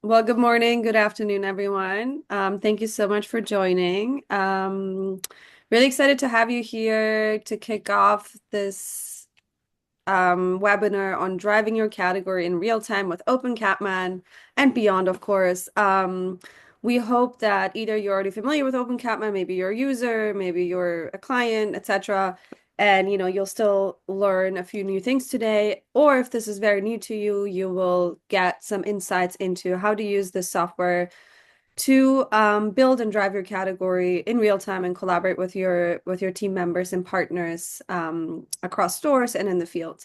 Well, good morning, good afternoon, everyone. Thank you so much for joining. Really excited to have you here to kick off this webinar on driving your category in real time with OpenCatMan and beyond, of course. We hope that either you're already familiar with OpenCatMan, maybe you're a user, maybe you're a client, etc. And you'll still learn a few new things today. Or if this is very new to you, you will get some insights into how to use this software to build and drive your category in real time and collaborate with your team members and partners across stores and in the field.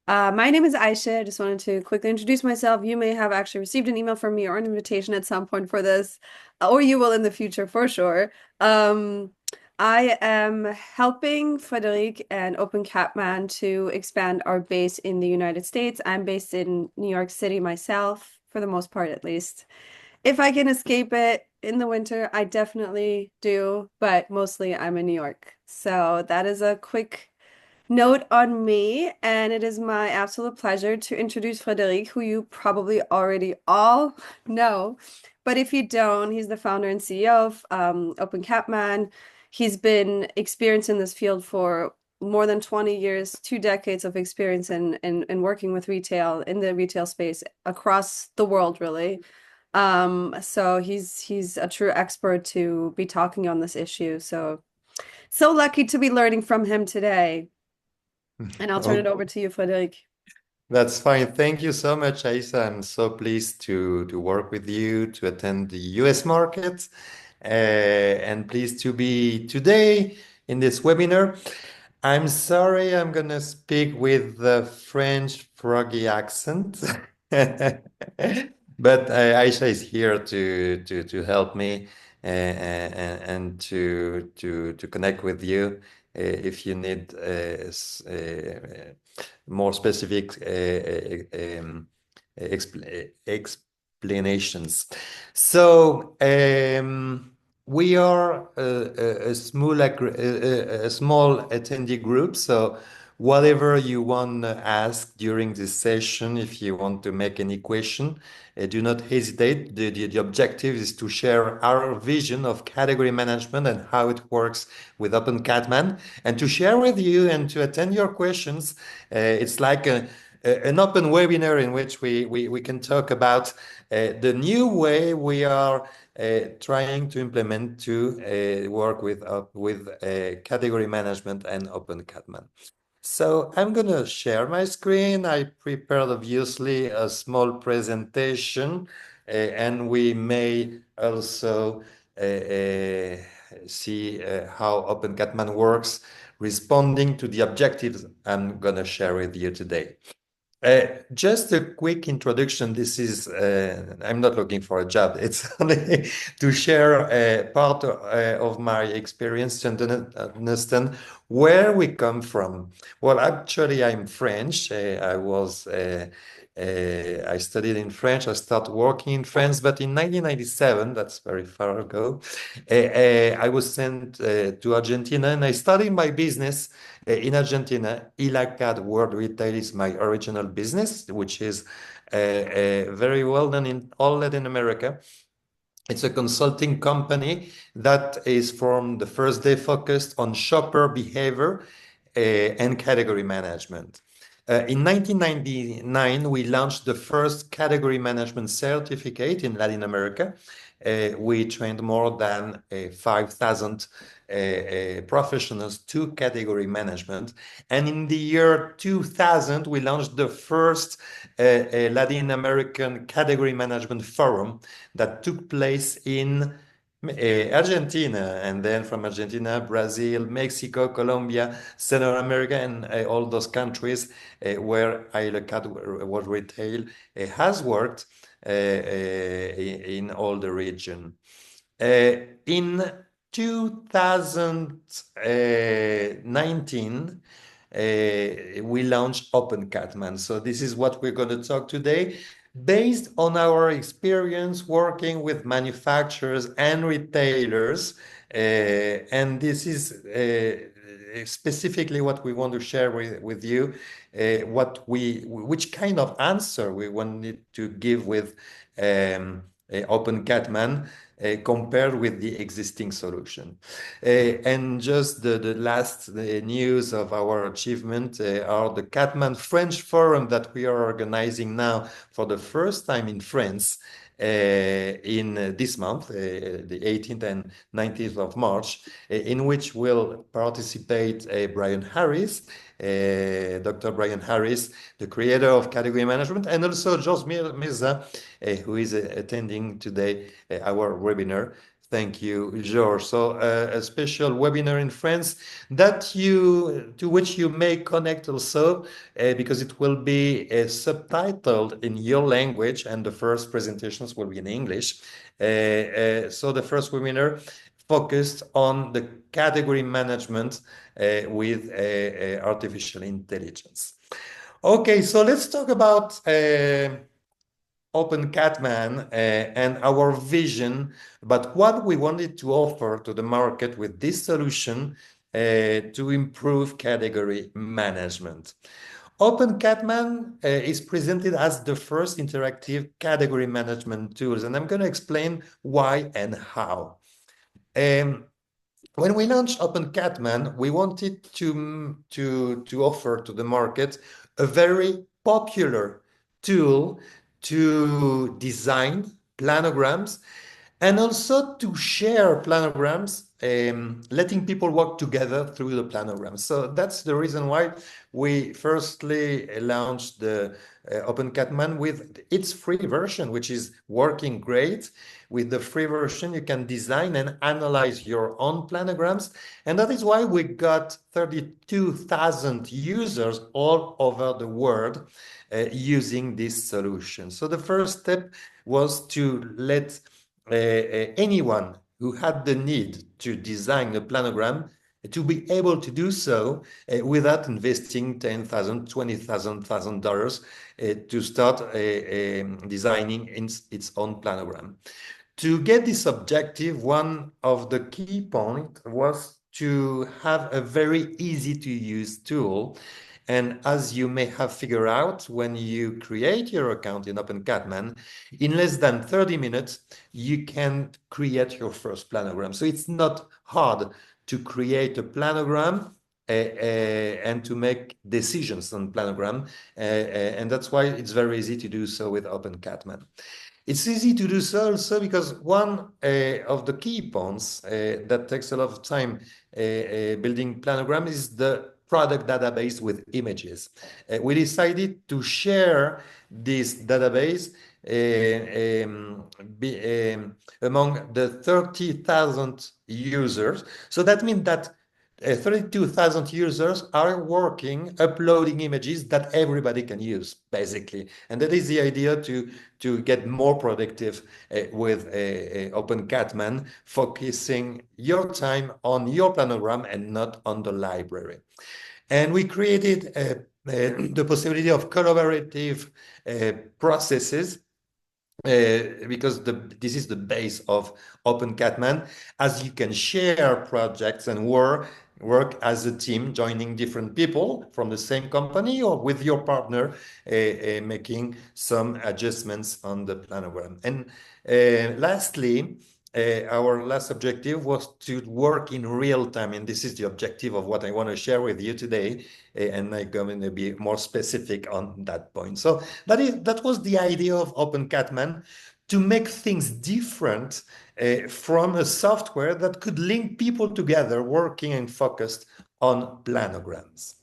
My name is Aisha. I just wanted to quickly introduce myself. You may have actually received an email from me or an invitation at some point for this, or you will in the future for sure. Um, I am helping Frederic and OpenCatMan to expand our base in the United States. I'm based in New York City myself, for the most part at least. If I can escape it in the winter, I definitely do, but mostly I'm in New York. So that is a quick note on me, and it is my absolute pleasure to introduce Frederic, who you probably already all know. But if you don't, he's the founder and CEO of OpenCatMan. He's been experienced in this field for more than 20 years, 2 decades of experience in working with retail in the retail space across the world, really. So he's a true expert to be talking on this issue. So lucky to be learning from him today. And I'll turn it over Oh, to you, Frederic. that's fine. Thank you so much, Aisa. I'm so pleased to work with you to attend the US market and pleased to be today in this webinar. I'm sorry, I'm gonna speak with the French froggy accent, but Aisha is here to help me and to connect with you if you need more specific explanations. So we are a small attendee group. So whatever you want to ask during this session, if you want to make any question, do not hesitate. The objective is to share our vision of category management and how it works with OpenCatMan, and to share with you and to attend your questions. It's like an open webinar in which we can talk about the new way we are trying to implement to work with category management and OpenCatMan. So I'm going to share my screen. I prepared obviously a small presentation, and we may also see how OpenCatMan works, responding to the objectives I'm going to share with you today. Just a quick introduction. This is, I'm not looking for a job. It's only to share part of my experience and to understand where we come from. Well, actually, I'm French. I studied in French. I started working in France, but in 1997, that's very far ago, I was sent to Argentina and I started my business in Argentina. Ilacad World Retail is my original business, which is very well known in all Latin America. It's a consulting company that is from the first day focused on shopper behavior and category management. In 1999, we launched the first category management certificate in Latin America. We trained more than 5,000 professionals to category management. And in the year 2000, we launched the first Latin American category management forum that took place in Argentina, and then from Argentina, Brazil, Mexico, Colombia, Central America, and all those countries where ILOCAT World Retail has worked in all the region. In 2019, we launched OpenCatMan. So this is what we're going to talk today. Based on our experience working with manufacturers and retailers, and this is specifically what we want to share with you, which kind of answer we wanted to give with OpenCatMan compared with the existing solution. And just the last news of our achievement are the Catman French Forum that we are organizing now for the first time in France in this month, the 18th and 19th of March, in which will participate Brian Harris, Dr. Brian Harris, the creator of category management, and also George Mirza, who is attending today our webinar. Thank you, George. So a special webinar in France to which you may connect also because it will be subtitled in your language, and the first presentations will be in English. So the first webinar focused on the category management with artificial intelligence. Okay, so let's talk about OpenCatMan and our vision about what we wanted to offer to the market with this solution to improve category management. OpenCatMan is presented as the first interactive category management tools, and I'm going to explain why and how. When we launched OpenCatMan, we wanted to offer to the market a very popular tool to design planograms and also to share planograms, letting people work together through the planograms. So that's the reason why we firstly launched the OpenCatMan with its free version, which is working great. With the free version, you can design and analyze your own planograms. And that is why we got 32,000 users all over the world using this solution. So the first step was to let anyone who had the need to design a planogram to be able to do so without investing $10,000, $20,000 to start designing its own planogram. To get this objective, one of the key points was to have a very easy to use tool. And as you may have figured out, when you create your account in OpenCatMan, in less than 30 minutes, you can create your first planogram. So it's not hard to create a planogram and to make decisions on planogram. And that's why it's very easy to do so with OpenCatMan. It's easy to do so also because one of the key points that takes a lot of time building planogram is the product database with images. We decided to share this database among the 30,000 users. So that means that 32,000 users are working, uploading images that everybody can use, basically. And that is the idea to get more productive with OpenCatMan, focusing your time on your planogram and not on the library. And we created the possibility of collaborative processes because this is the base of OpenCatMan, as you can share projects and work as a team, joining different people from the same company or with your partner, making some adjustments on the planogram. And lastly, our last objective was to work in real time, and this is the objective of what I want to share with you today, and I'm going to be more specific on that point. So that was the idea of OpenCatMan, to make things different from a software that could link people together working and focused on planograms.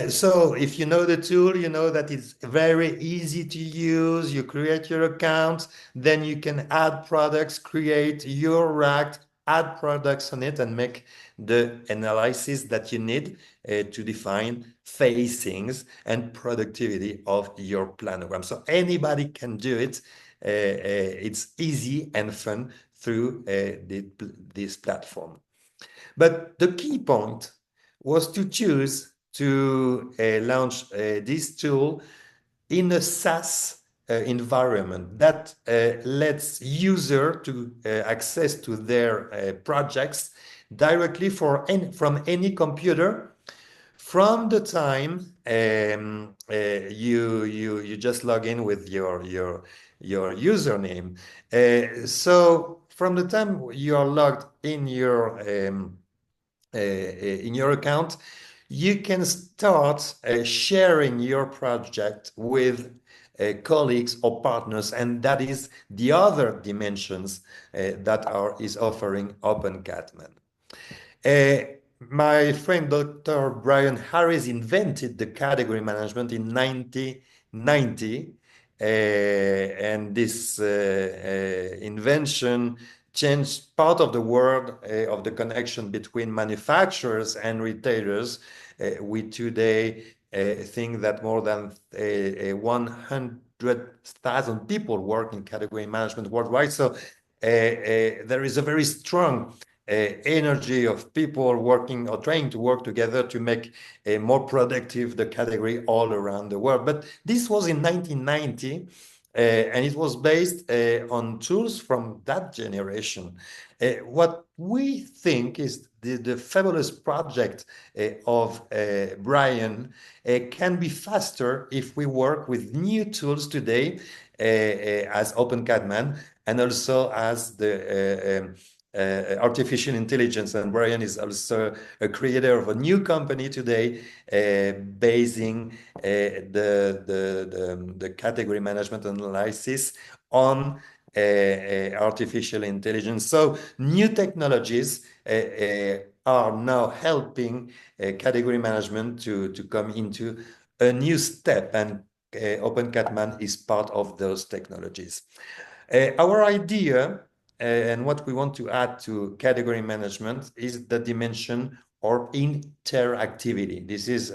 So if you know the tool, you know that it's very easy to use. You create your account, then you can add products, create your rack, add products on it, and make the analysis that you need to define facings and productivity of your planogram. So anybody can do it. It's easy and fun through this platform. But the key point was to choose to launch this tool in a SaaS environment that lets user to access to their projects directly from any computer from the time you just log in with your username. So from the time you are logged in your account, you can start sharing your project with colleagues or partners, and that is the other dimensions that is offering OpenCatman. My friend Dr. Brian Harris invented the category management in 1990, and this invention changed part of the world of the connection between manufacturers and retailers. We today think that more than 100,000 people work in category management worldwide. So there is a very strong energy of people working or trying to work together to make more productive the category all around the world. But this was in 1990, and it was based on tools from that generation. What we think is the fabulous project of Brian can be faster if we work with new tools today as OpenCatman and also as the artificial intelligence. And Brian is also a creator of a new company today, basing the category management analysis on artificial intelligence. So new technologies are now helping category management to come into a new step, and OpenCatman is part of those technologies. Our idea and what we want to add to category management is the dimension or interactivity. This is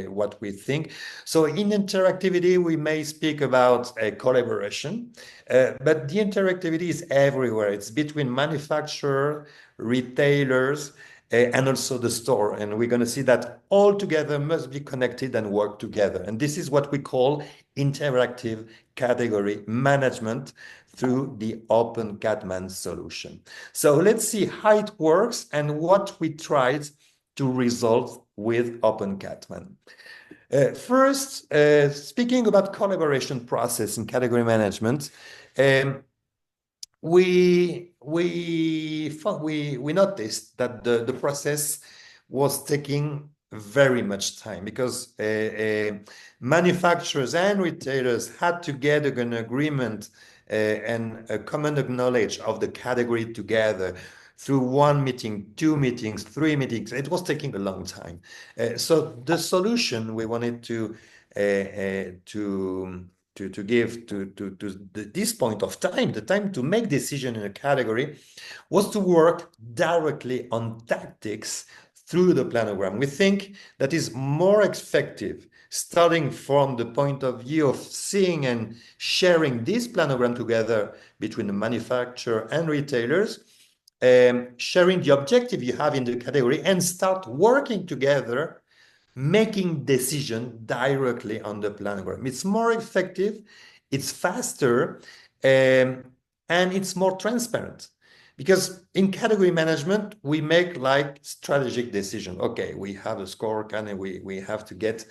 what we think. So in interactivity, we may speak about collaboration, but the interactivity is everywhere. It's between manufacturer, retailers, and also the store. And we're going to see that all together must be connected and work together. And this is what we call interactive category management through the OpenCatman solution. So let's see how it works and what we tried to resolve with OpenCatman. First, speaking about collaboration process in category management, we noticed that the process was taking very much time because manufacturers and retailers had to get an agreement and a common knowledge of the category together through one meeting, two meetings, three meetings. It was taking a long time. So the solution we wanted to give to this point of time, the time to make decision in a category, was to work directly on tactics through the planogram. We think that is more effective, starting from the point of view of seeing and sharing this planogram together between the manufacturer and retailers, sharing the objective you have in the category, and start working together, making decision directly on the planogram. It's more effective, it's faster, and it's more transparent. Because in category management, we make like strategic decision. Okay, we have a scorecard and we have to get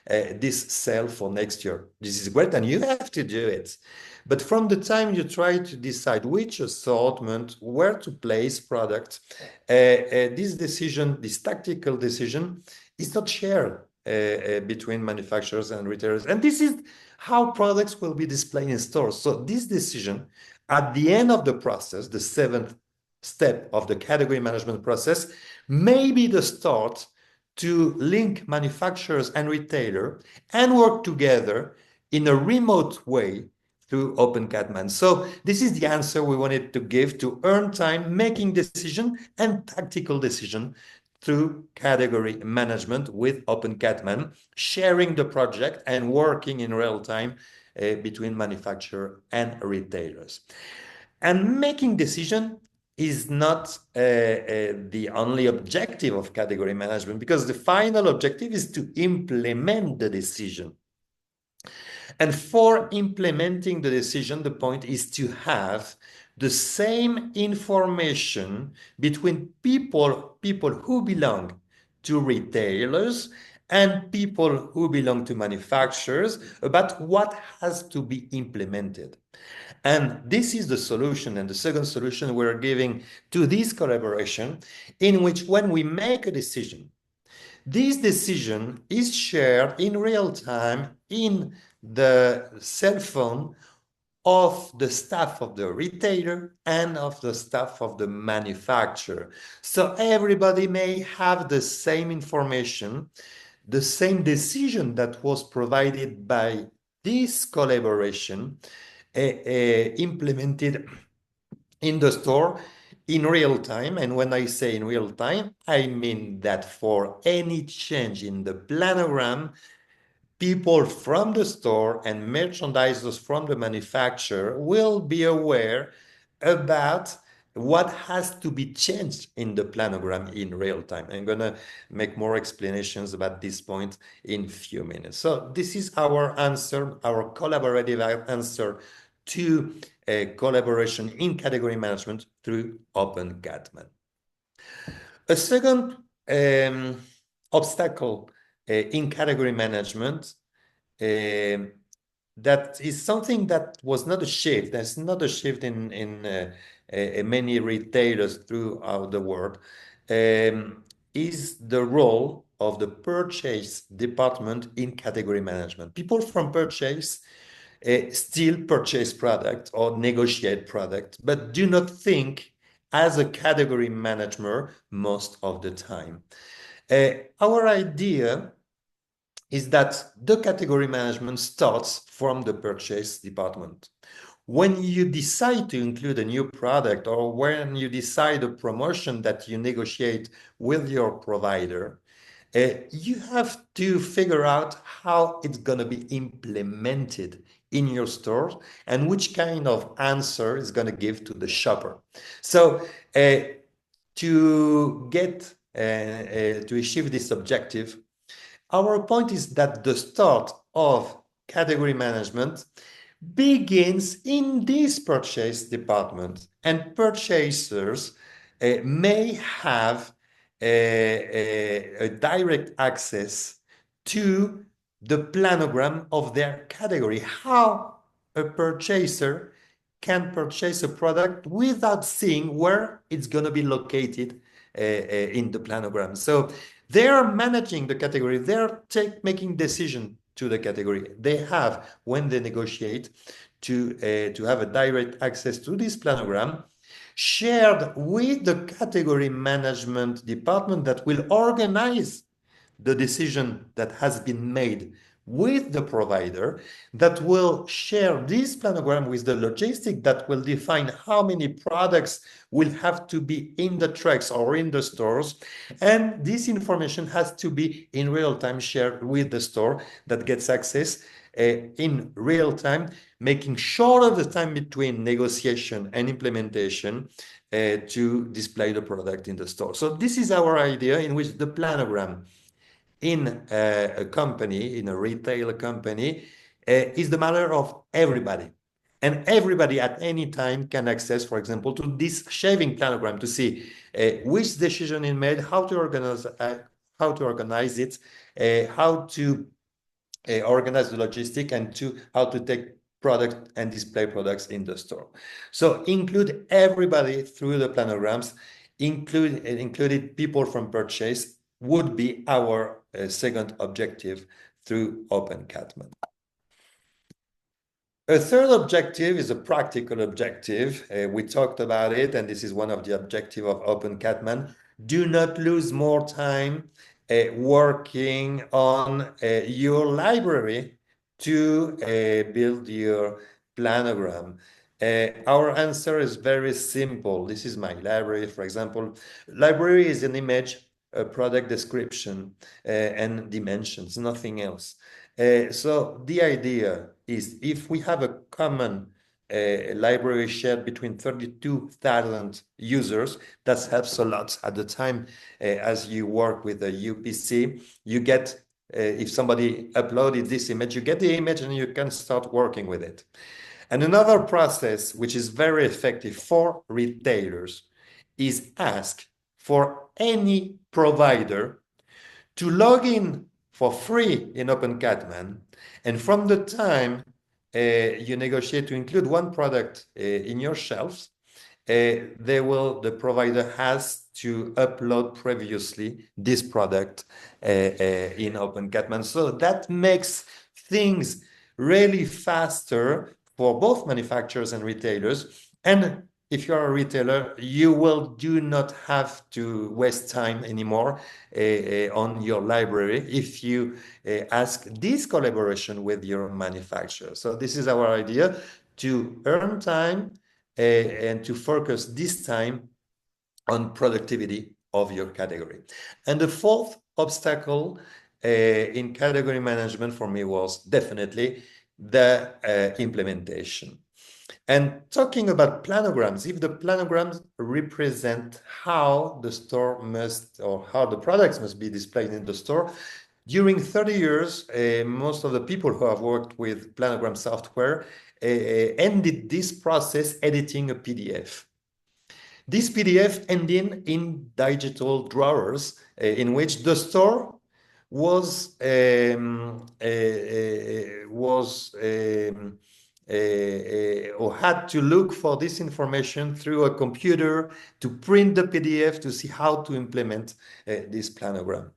this sale for next year. This is great, and you have to do it. But from the time you try to decide which assortment, where to place product, this decision, this tactical decision, is not shared between manufacturers and retailers. And this is how products will be displayed in stores. So this decision, at the end of the process, the seventh step of the category management process, may be the start to link manufacturers and retailer and work together in a remote way through OpenCatman. So this is the answer we wanted to give to earn time, making decision and tactical decision through category management with OpenCatman, sharing the project and working in real time between manufacturer and retailers. And making decision is not the only objective of category management, because the final objective is to implement the decision. And for implementing the decision, the point is to have the same information between people who belong to retailers and people who belong to manufacturers about what has to be implemented. And this is the solution. And the second solution we're giving to this collaboration, in which when we make a decision, this decision is shared in real time in the cell phone of the staff of the retailer and of the staff of the manufacturer. So everybody may have the same information, the same decision that was provided by this collaboration implemented in the store in real time. And when I say in real time, I mean that for any change in the planogram, people from the store and merchandisers from the manufacturer will be aware about what has to be changed in the planogram in real time. I'm going to make more explanations about this point in a few minutes. So this is our answer, our collaborative answer to collaboration in category management through OpenCatman. A second obstacle in category management that is something that was not a shift. There's not a shift in many retailers throughout the world. Is the role of the purchase department in category management. People from purchase still purchase product or negotiate product, but do not think as a category manager most of the time. Our idea is that the category management starts from the purchase department. When you decide to include a new product or when you decide a promotion that you negotiate with your provider, you have to figure out how it's going to be implemented in your store and which kind of answer is going to give to the shopper. So to get to achieve this objective, our point is that the start of category management begins in this purchase department, and purchasers may have a direct access to the planogram of their category. How a purchaser can purchase a product without seeing where it's going to be located in the planogram. So they are managing the category. They're making decision to the category. They have, when they negotiate, to have a direct access to this planogram shared with the category management department that will organize the decision that has been made with the provider, that will share this planogram with the logistic that will define how many products will have to be in the trucks or in the stores. And this information has to be in real time shared with the store that gets access in real time, making sure of the time between negotiation and implementation to display the product in the store. So this is our idea, in which the planogram in a company, in a retail company, is the matter of everybody. And everybody at any time can access, for example, to this shaving planogram to see which decision is made, how to organize it, how to organize the logistic, and how to take product and display products in the store. So include everybody through the planograms, included people from purchase, would be our second objective through OpenCatman. A third objective is a practical objective. We talked about it, and this is one of the objectives of OpenCatman. Do not lose more time working on your library to build your planogram. Our answer is very simple. This is my library, for example. Library is an image, a product description, and dimensions, nothing else. So the idea is, if we have a common library shared between 32,000 users, that helps a lot. At the time, as you work with a UPC, you get if somebody uploaded this image, you get the image and you can start working with it. And another process which is very effective for retailers is ask for any provider to log in for free in OpenCatman. And from the time you negotiate to include one product in your shelves, the provider has to upload previously this product in OpenCatman. So that makes things really faster for both manufacturers and retailers. And if you're a retailer, you will do not have to waste time anymore on your library if you ask this collaboration with your manufacturer. So this is our idea, to earn time and to focus this time on productivity of your category. And the fourth obstacle in category management for me was definitely the implementation. And talking about planograms, if the planograms represent how the store must, or how the products must be displayed in the store, during 30 years, most of the people who have worked with planogram software ended this process editing a PDF. This PDF ended in digital drawers in which the store was or had to look for this information through a computer to print the PDF to see how to implement this planogram.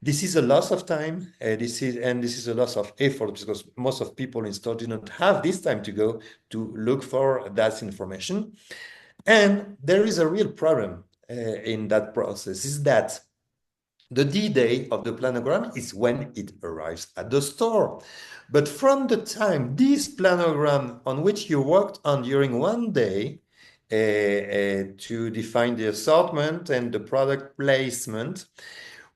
This is a loss of time. This is a loss of effort because most of people in store do not have this time to go to look for that information. And there is a real problem in that process, is that the D-Day of the planogram is when it arrives at the store. But from the time this planogram on which you worked on during one day to define the assortment and the product placement,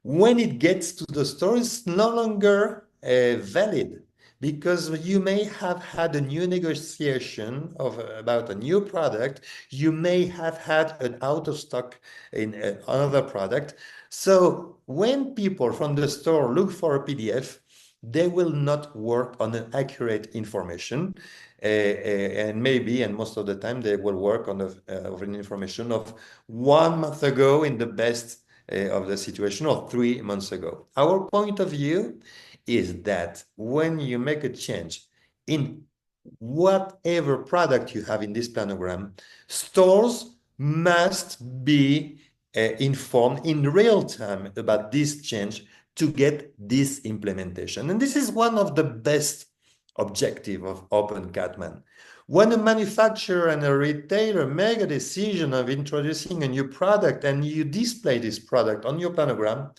when it gets to the store, it's no longer valid, because you may have had a new negotiation about a new product. You may have had an out of stock in another product. So when people from the store look for a PDF, they will not work on an accurate information. And maybe, and most of the time, they will work on an information of 1 month ago in the best of the situation, or 3 months ago. Our point of view is that when you make a change in whatever product you have in this planogram, stores must be informed in real time about this change to get this implementation. And this is one of the best objectives of OpenCatman. When a manufacturer and a retailer make a decision of introducing a new product and you display this product on your planogram,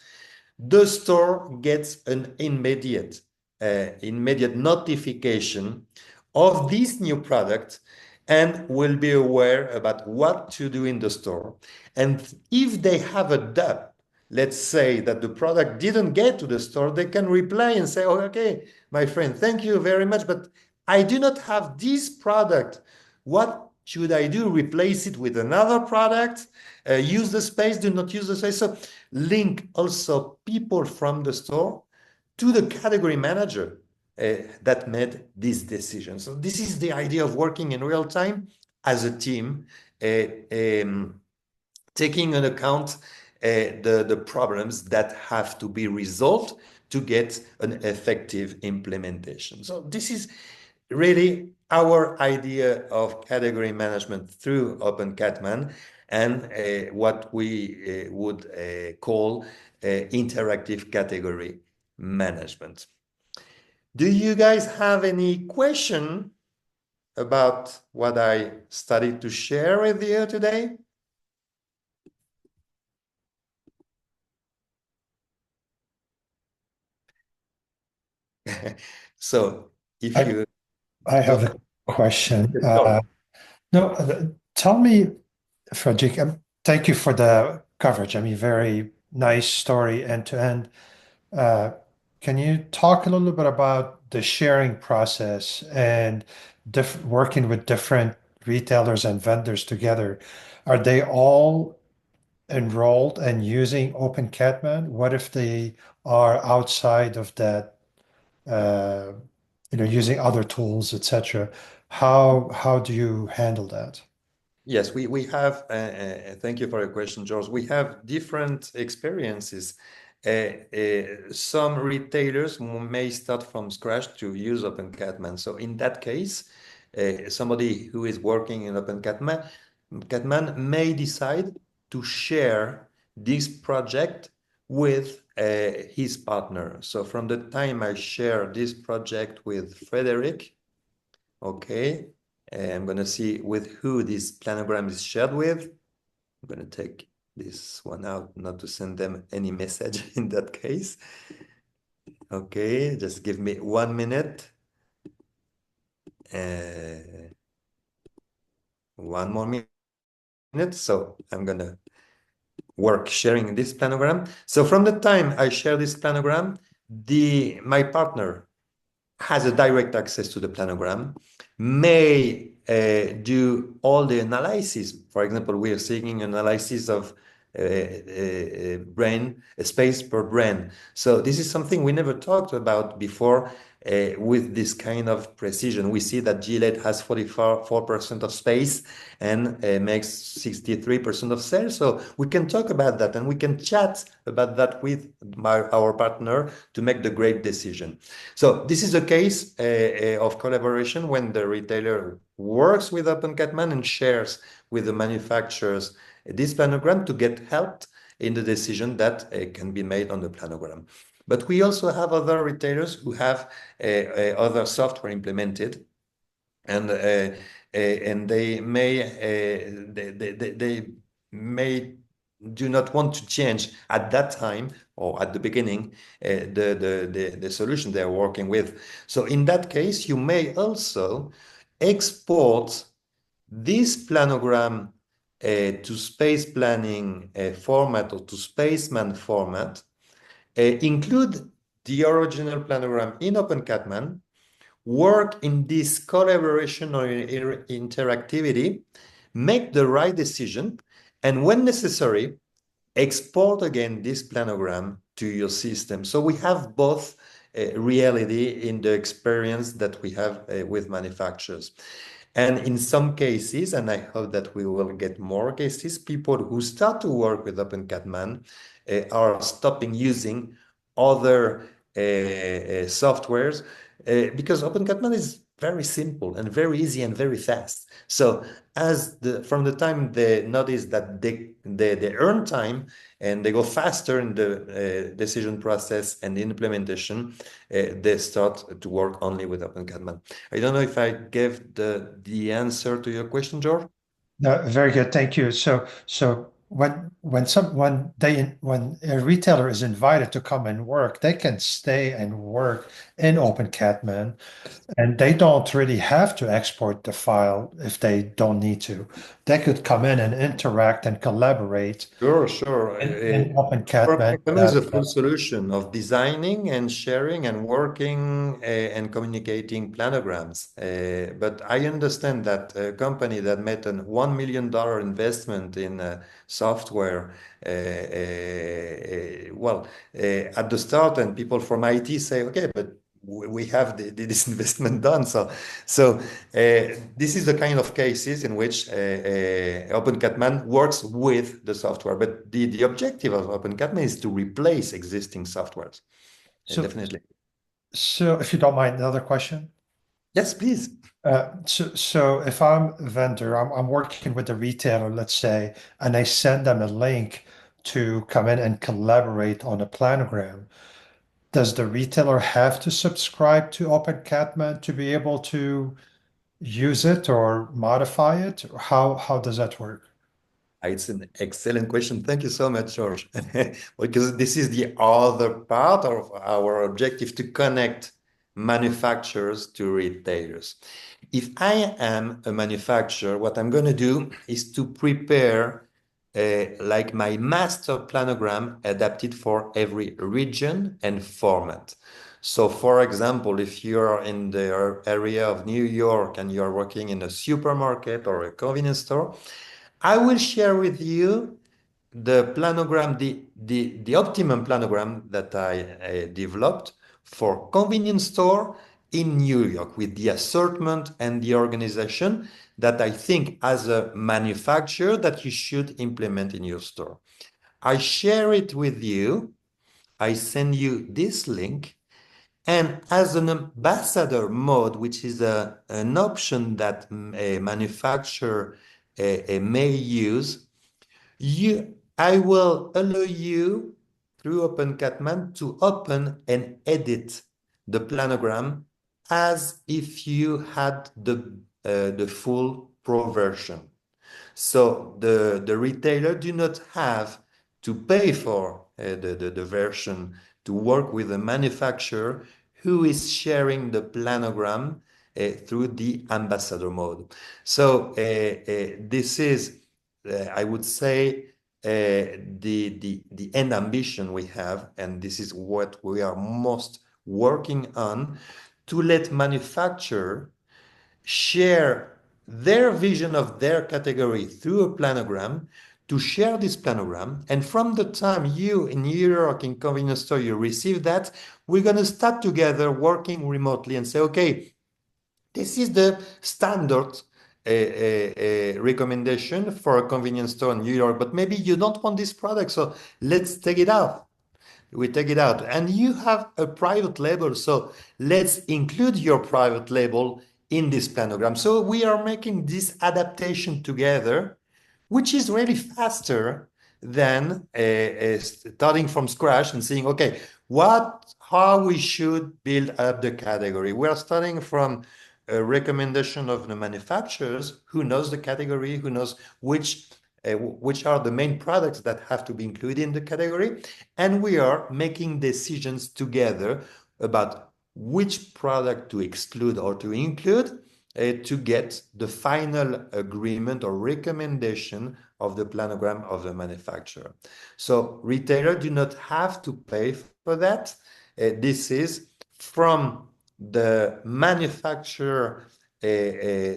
the store gets an immediate notification of this new product and will be aware about what to do in the store. And if they have a doubt, let's say that the product didn't get to the store, they can reply and say, oh, okay, my friend, thank you very much, but I do not have this product. What should I do? Replace it with another product? Use the space, do not use the space. So link also people from the store to the category manager that made this decision. So this is the idea of working in real time as a team, taking into account the problems that have to be resolved to get an effective implementation. So this is really our idea of category management through OpenCatman, and what we would call interactive category management. Do you guys have any question about what I started to share with you today? So if you... I have a question. Tell me, Frederick, thank you for the coverage. I mean, very nice story end to end. Can you talk a little bit about the sharing process and working with different retailers and vendors together? Are they all enrolled and using OpenCatMan? What if they are outside of that, uh, using other tools, etc.? How do you handle that? Yes, we have, thank you for your question, George. We have different experiences. Some retailers may start from scratch to use OpenCatman. So in that case, somebody who is working in Catman may decide to share this project with his partner. So from the time I share this project with Frederick, okay, I'm going to see with who this planogram is shared with. I'm going to take this one out, not to send them any message in that case. Okay, just give me 1 minute. One more minute. So I'm going to work sharing this planogram. So from the time I share this planogram, my partner has a direct access to the planogram, may do all the analysis. For example, we are seeking analysis of brain, space per brain. So this is something we never talked about before with this kind of precision. We see that Gilead has 44% of space and makes 63% of cells. So we can talk about that and we can chat about that with our partner to make the great decision. So this is a case of collaboration when the retailer works with OpenCatMan and shares with the manufacturers this planogram to get help in the decision that can be made on the planogram. But we also have other retailers who have other software implemented, and they may do not want to change at that time or at the beginning the solution they are working with. So in that case, you may also export this planogram to space planning format or to Spaceman format, include the original planogram in OpenCatMan, work in this collaboration or interactivity, make the right decision, and when necessary, export again this planogram to your system. So we have both reality in the experience that we have with manufacturers. And in some cases, and I hope that we will get more cases, people who start to work with OpenCatMan are stopping using other softwares because OpenCatMan is very simple and very easy and very fast. So from the time they notice that they earn time and they go faster in the decision process and the implementation, they start to work only with OpenCatMan. I don't know if I gave the answer to your question, George. No, very good. Thank you. So when a retailer is invited to come and work, they can stay and work in OpenCatMan, and they don't really have to export the file if they don't need to. They could come in and interact and collaborate Sure. in OpenCatMan. OpenCatMan is a full solution of designing and sharing and working and communicating planograms. But I understand that a company that made a $1 million investment in software, at the start, and people from IT say, okay, but we have this investment done. So this is the kind of cases in which OpenCatMan works with the software. But the objective of OpenCatMan is to replace existing softwares. So, Definitely. so if you don't mind, another question. Yes, please. So if I'm a vendor, I'm working with a retailer, let's say, and I send them a link to come in and collaborate on a planogram. Does the retailer have to subscribe to OpenCatMan to be able to use it or modify it? How does that work? It's an excellent question. Thank you so much, George. Because this is the other part of our objective to connect manufacturers to retailers. If I am a manufacturer, what I'm going to do is to prepare like my master planogram adapted for every region and format. So for example, if you're in the area of New York and you're working in a supermarket or a convenience store, I will share with you the planogram, the optimum planogram that I developed for convenience store in New York with the assortment and the organization that I think as a manufacturer that you should implement in your store. I share it with you. I send you this link. And as an ambassador mode, which is an option that a manufacturer may use, I will allow you through OpenCatman to open and edit the planogram as if you had the full pro version. So the retailer do not have to pay for the version to work with a manufacturer who is sharing the planogram through the ambassador mode. So this is, I would say, the end ambition we have, and this is what we are most working on, to let manufacturer share their vision of their category through a planogram, to share this planogram. And from the time you in New York in convenience store, you receive that, we're going to start together working remotely and say, okay, this is the standard recommendation for a convenience store in New York, but maybe you don't want this product, so let's take it out. We take it out, and you have a private label, so let's include your private label in this planogram. So we are making this adaptation together, which is really faster than starting from scratch and saying, okay, how we should build up the category. We are starting from a recommendation of the manufacturers who knows the category, who knows which are the main products that have to be included in the category. And we are making decisions together about which product to exclude or to include to get the final agreement or recommendation of the planogram of the manufacturer. So retailer do not have to pay for that. This is from the manufacturer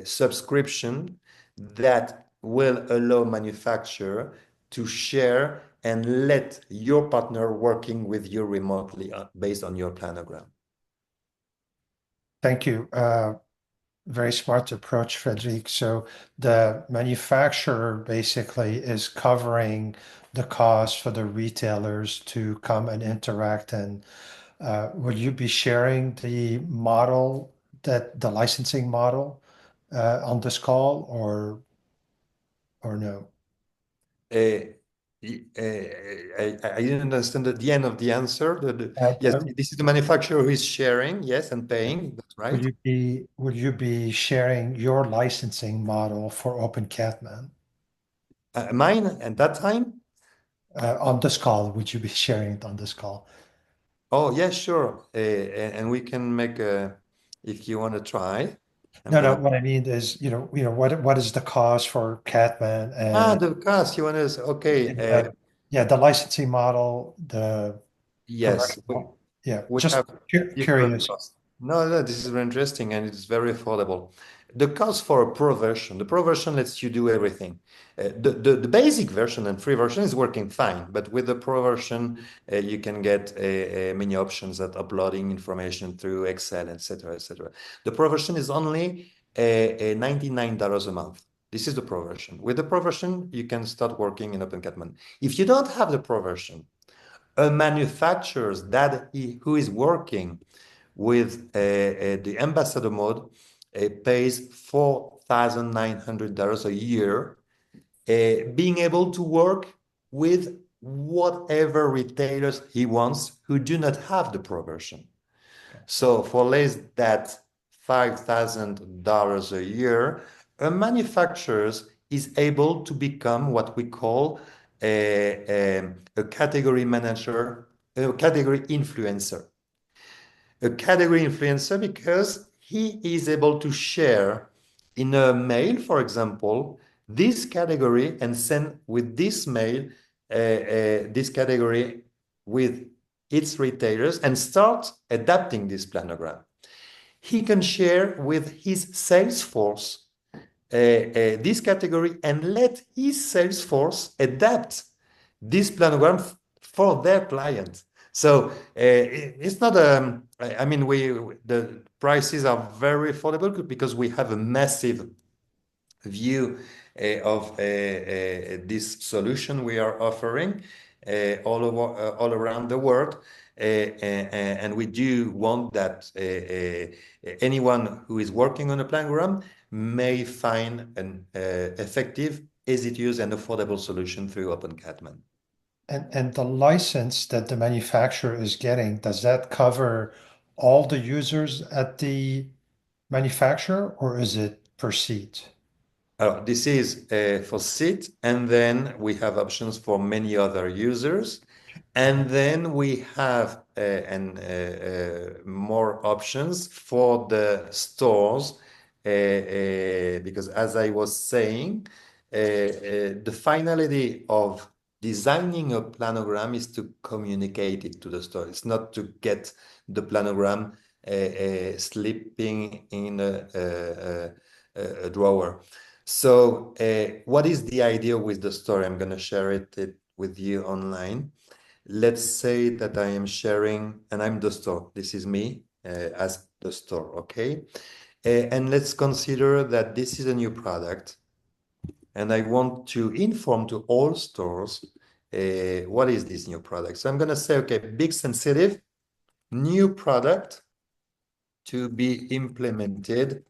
subscription that will allow manufacturer to share and let your partner working with you remotely based on your planogram. Thank you. Very smart approach, Frederic. So the manufacturer basically is covering the cost for the retailers to come and interact. And will you be sharing the model, the licensing model on this call, or no? I didn't understand at the end of the answer. Yes, Uh, this is the manufacturer who is sharing, yes, and paying. That's right. Will you be sharing your licensing model for OpenCatman? Mine at that time? On this call, would you be sharing it on this call? Oh, yeah, sure. And we can make if you want to try. No. What I mean is, what is the cost for Catman and The cost, you want to, okay. yeah, the licensing model, the Yes, commercial. Yeah, we just have different curious. costs. No, this is very interesting and it's very affordable. The cost for a pro version, the pro version lets you do everything. The basic version and free version is working fine, but with the pro version, you can get many options at uploading information through Excel, etc., etc. The pro version is only $99 a month. This is the pro version. With the pro version, you can start working in OpenCatman. If you don't have the pro version, a manufacturer who is working with the ambassador mode pays $4,900 a year, being able to work with whatever retailers he wants who do not have the pro version. So for less than $5,000 a year, a manufacturer is able to become what we call a category manager, a category influencer. A category influencer because he is able to share in a mail, for example, this category and send with this mail this category with its retailers and start adapting this planogram. He can share with his sales force this category and let his sales force adapt this planogram for their clients. So it's not I mean the prices are very affordable because we have a massive view of this solution we are offering all around the world. And we do want that anyone who is working on a planogram may find an effective, easy to use, and affordable solution through OpenCatman. And the license that the manufacturer is getting, does that cover all the users at the manufacturer, or is it per seat? This is for seat, and then we have options for many other users. And then we have more options for the stores because as I was saying, the finality of designing a planogram is to communicate it to the store. It's not to get the planogram slipping in a drawer. So what is the idea with the store? I'm going to share it with you online. Let's say that I am sharing, and I'm the store. This is me as the store, okay? And let's consider that this is a new product, and I want to inform to all stores what is this new product. So I'm going to say, okay, big sensitive, new product to be implemented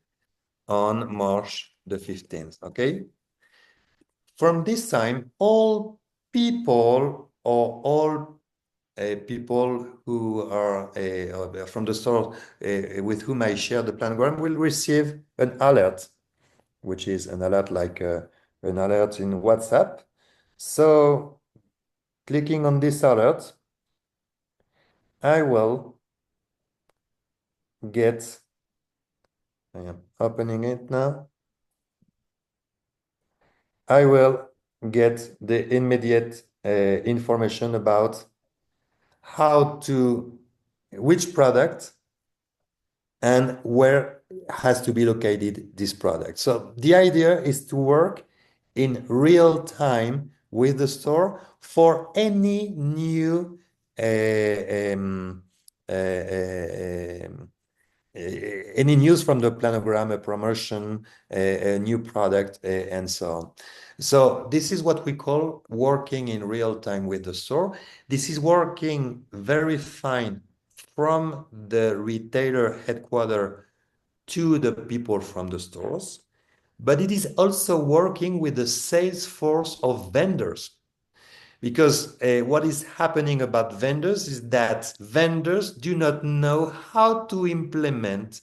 on March the 15th, okay? From this time, all people or all people who are from the store with whom I share the planogram will receive an alert, which is an alert like an alert in WhatsApp. So clicking on this alert, I will get, I am opening it now. I will get the immediate information about which product and where has to be located this product. So the idea is to work in real time with the store for any new any news from the planogram, a promotion, a new product, and so on. So this is what we call working in real time with the store. This is working very fine from the retailer headquarters to the people from the stores, but it is also working with the sales force of vendors. Because what is happening about vendors is that vendors do not know how to implement,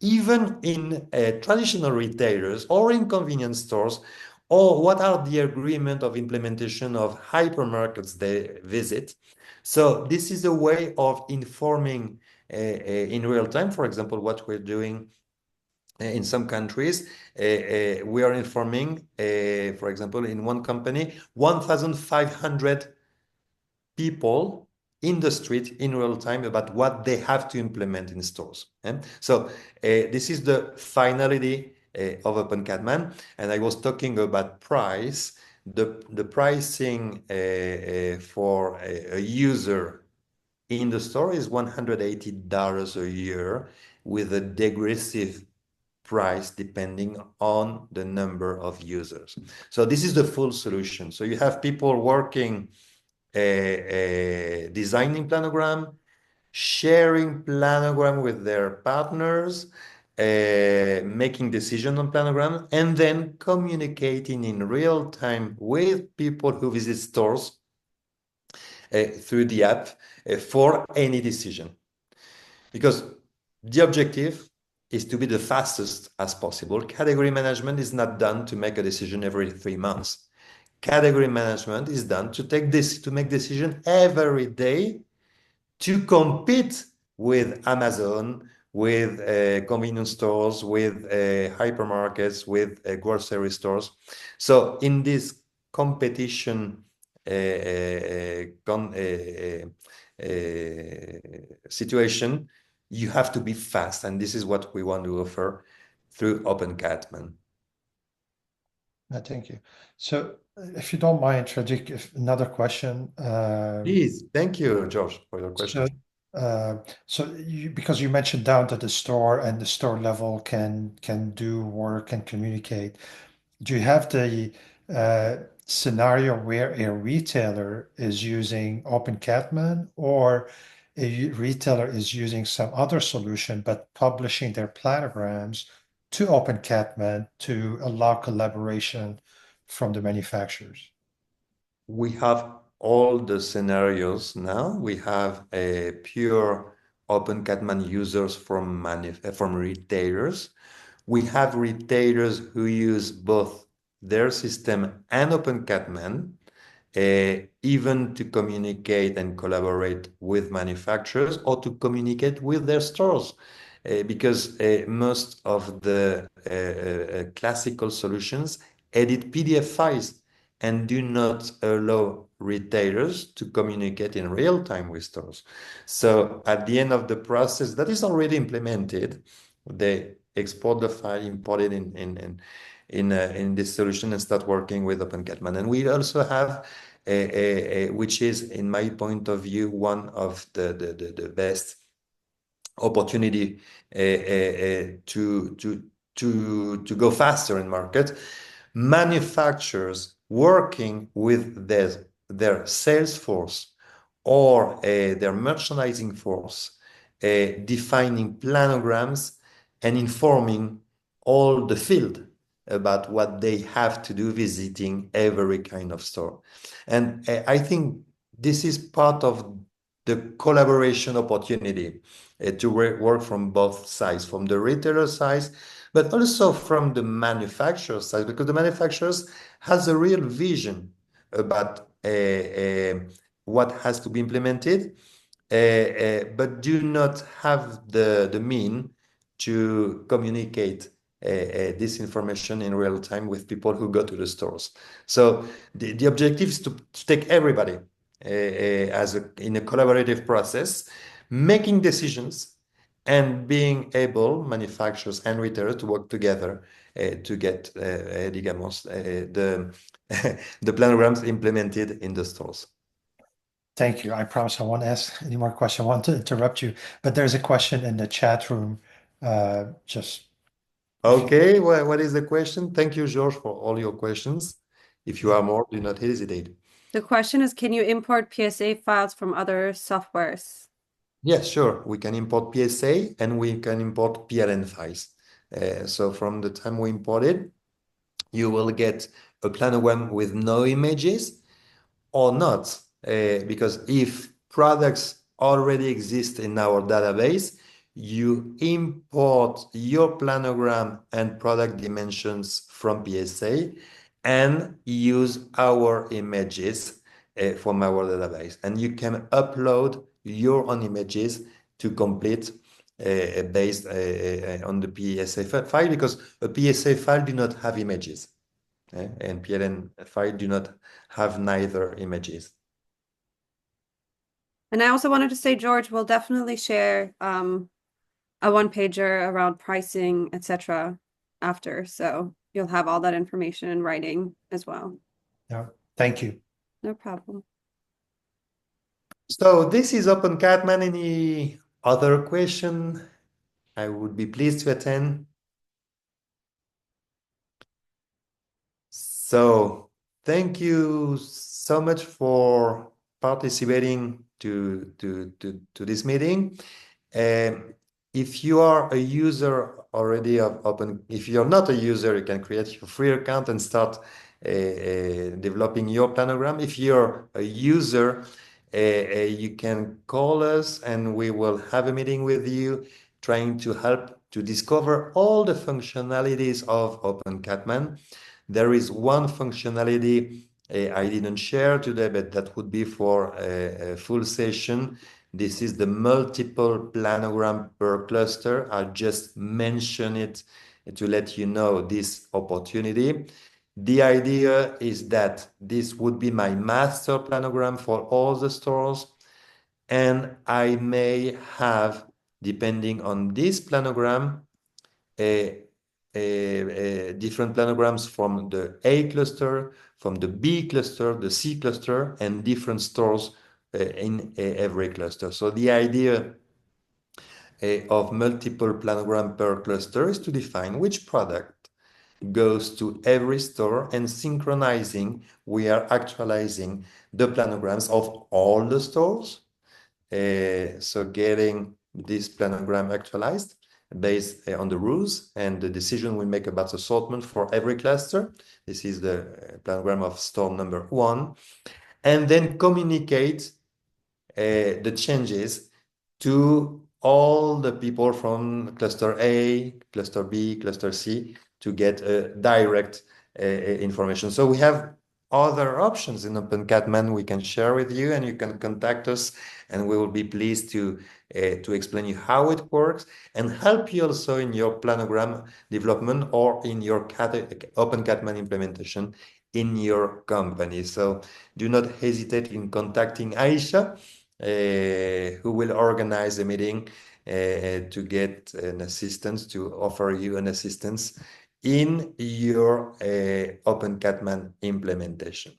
even in traditional retailers or in convenience stores, or what are the agreement of implementation of hypermarkets they visit. So this is a way of informing in real time. For example, what we're doing in some countries, we are informing, for example, in one company, 1,500 people in the street in real time about what they have to implement in stores. So this is the finality of OpenCatman. And I was talking about price. The pricing for a user in the store is $180 a year with a degressive price depending on the number of users. So this is the full solution. So you have people working designing planogram, sharing planogram with their partners, making decision on planogram, and then communicating in real time with people who visit stores through the app for any decision. Because the objective is to be the fastest as possible. Category management is not done to make a decision every 3 months. Category management is done to make decision every day to compete with Amazon, with convenience stores, with hypermarkets, with grocery stores. So in this competition situation, you have to be fast, and this is what we want to offer through OpenCatman. Thank you. So, if you don't mind, Frederick, another question. Please, thank you, George, for your So, question. because you mentioned down that the store and the store level can do work and communicate, do you have the scenario where a retailer is using OpenCatman or a retailer is using some other solution but publishing their planograms to OpenCatman to allow collaboration from the manufacturers? We have all the scenarios now. We have a pure OpenCatman users from retailers. We have retailers who use both their system and OpenCatman, even to communicate and collaborate with manufacturers or to communicate with their stores. Because most of the classical solutions edit PDF files and do not allow retailers to communicate in real time with stores. So at the end of the process that is already implemented, they export the file, import it in this solution and start working with OpenCatman. And we also have which is, in my point of view, one of the best opportunity to go faster in market. Manufacturers working with their sales force or their merchandising force, defining planograms and informing all the field about what they have to do visiting every kind of store. And I think this is part of the collaboration opportunity to work from both sides, from the retailer side, but also from the manufacturer side, because the manufacturers has a real vision about what has to be implemented, but do not have the mean to communicate this information in real time with people who go to the stores. So the objective is to take everybody in a collaborative process, making decisions and being able, manufacturers and retailers, to work together to get, digamos, the planograms implemented in the stores. Thank you. I promise I won't ask any more questions. I want to interrupt you, but there's a question in the chat room. Just Okay, well, what is the question? Thank you, George, for all your questions. If you have more, do not hesitate. The question is, can you import PSA files from other softwares? Yes, sure. We can import PSA and we can import PLN files. So from the time we import it, you will get a planogram with no images or not. Because if products already exist in our database, you import your planogram and product dimensions from PSA and use our images from our database. And you can upload your own images to complete based on the PSA file, because a PSA file do not have images. And PLN file do not have neither images. And I also wanted to say, George, we'll definitely share a one-pager around pricing, etc. after. So you'll have all that information in writing as well. yeah, thank you. No problem. So this is OpenCatman. Any other question? I would be pleased to attend. So thank you so much for participating to this meeting. If you are a user already of if you're not a user, you can create your free account and start developing your planogram. If you're a user, you can call us and we will have a meeting with you, trying to help to discover all the functionalities of OpenCatman. There is one functionality I didn't share today, but that would be for a full session. This is the multiple planogram per cluster. I'll just mention it to let you know this opportunity. The idea is that this would be my master planogram for all the stores, and I may have, depending on this planogram, different planograms from the A cluster, from the B cluster, the C cluster, and different stores in every cluster. So the idea of multiple planogram per cluster is to define which product goes to every store, and synchronizing, we are actualizing the planograms of all the stores. So getting this planogram actualized based on the rules and the decision we make about assortment for every cluster. This is the planogram of store number 1. And then communicate the changes to all the people from cluster A, cluster B, cluster C to get direct information. So we have other options in OpenCatMan we can share with you, and you can contact us, and we will be pleased to explain you how it works and help you also in your planogram development or in your OpenCatMan implementation in your company. So do not hesitate in contacting Aisha, who will organize a meeting to get an assistance, to offer you an assistance in your OpenCatMan implementation.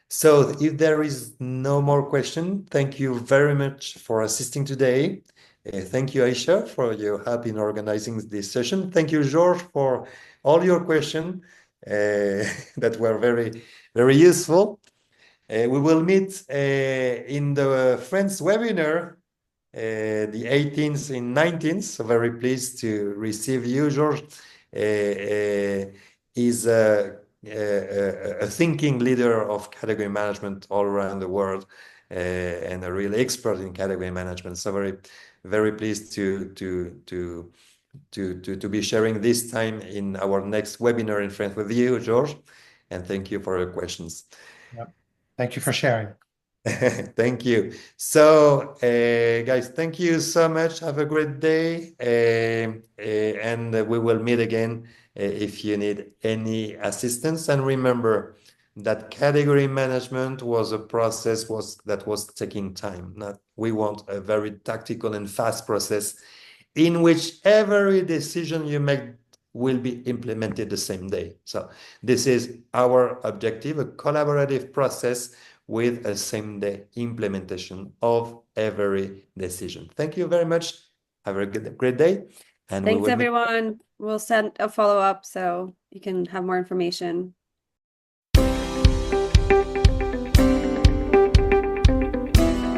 So if there is no more question, thank you very much for assisting today. Thank you, Aisha, for your help in organizing this session. Thank you, George, for all your questions that were very, very useful. We will meet in the Friends webinar, the 18th and 19th. So very pleased to receive you. George is a thinking leader of category management all around the world, and a real expert in category management. So very, very pleased to be sharing this time in our next webinar in France with you, George. And thank you for your questions. Yep. Thank you for sharing. Thank you. So, guys, thank you so much. Have a great day. And we will meet again if you need any assistance. And remember that category management was a process that was taking time. We want a very tactical and fast process in which every decision you make will be implemented the same day. So this is our objective, a collaborative process with a same-day implementation of every decision. Thank you very much. Have a great day. And Thanks, everyone. We'll send a follow-up so you can have more information.